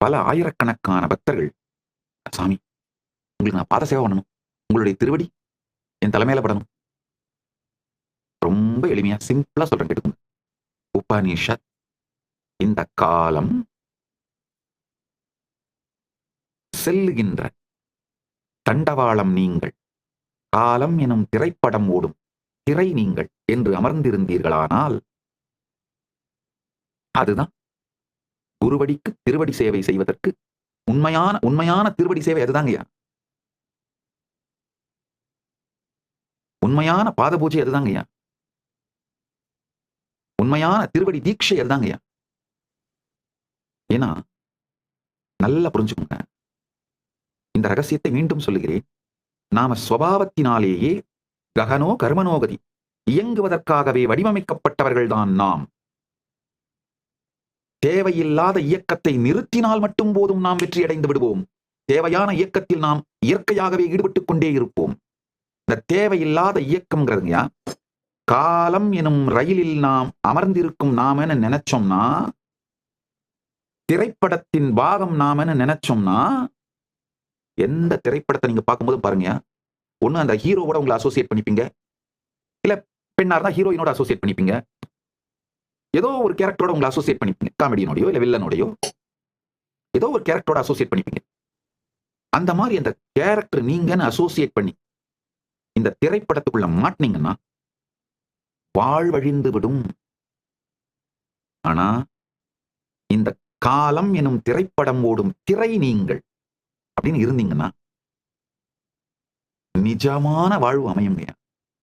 பல ஆயிரக்கணக்கான பக்தர்கள், சாமி உங்களுக்கு நான் பாத சேவை பண்ணணும், உங்களுடைய திருவடி என் தலைமையில படணும். ரொம்ப எளிமையா சிம்பிளா சொல்றேன் கேட்டுக்கோங்க. உபனிஷத் இந்த காலம் செல்லுகின்ற தண்டவாளம் நீங்கள், காலம் எனும் திரைப்படம் ஓடும் திரை நீங்கள் என்று அமர்ந்திருந்தீர்களானால் அதுதான் குருவடிக்கு திருவடி சேவை செய்வதற்கு உண்மையான திருவடி சேவை. அதுதாங்கய்யா உண்மையான பாத பூஜை. அதுதாங்கய்யா உண்மையான திருவடி தீட்சை. அதுதாங்கய்யா. ஏன்னா நல்லா புரிஞ்சுக்கோங்க, இந்த ரகசியத்தை மீண்டும் சொல்லுகிறேன். நாம ஸ்வபாவத்தினாலேயே ககனோ கர்மனோகதி இயங்குவதற்காகவே வடிவமைக்கப்பட்டவர்கள்தான் நாம். தேவையில்லாத இயக்கத்தை நிறுத்தினால் மட்டும் போதும் நாம் வெற்றி அடைந்து விடுவோம். தேவையான இயக்கத்தில் நாம் இயற்கையாகவே ஈடுபட்டுக் கொண்டே இருப்போம். இந்த தேவையில்லாத இயக்கம்ங்கிறதுங்கயா, காலம் எனும் ரயிலில் நாம் அமர்ந்திருக்கும் நாமன்னு நினைச்சோம்னா, திரைப்படத்தின் பாகம் நாமன்னு நினைச்சோம்னா, எந்த திரைப்படத்தை நீங்க பார்க்கும்போது பாருங்க, ஒண்ணு அந்த ஹீரோவோட உங்களை அசோசியேட் பண்ணிப்பீங்க, இல்ல பெண்ணா இருந்தா ஹீரோயினோட அசோசியேட் பண்ணிப்பீங்க, ஏதோ ஒரு கேரக்டரோட உங்களை அசோசியேட் பண்ணிப்பீங்க, காமெடியனோடையோ இல்ல வில்லனோடையோ ஏதோ ஒரு கேரக்டரோட அசோசியேட் பண்ணிப்பீங்க. அந்த மாதிரி அந்த கேரக்டர் நீங்கன்னு அசோசியேட் பண்ணி இந்த திரைப்படத்துக்குள்ள மாட்டினீங்கன்னா வாழ்வழிந்து விடும். ஆனா இந்த காலம் எனும் திரைப்படம் ஓடும் திரை நீங்கள் அப்படின்னு இருந்தீங்கன்னா நிஜமான வாழ்வு அமையுங்க.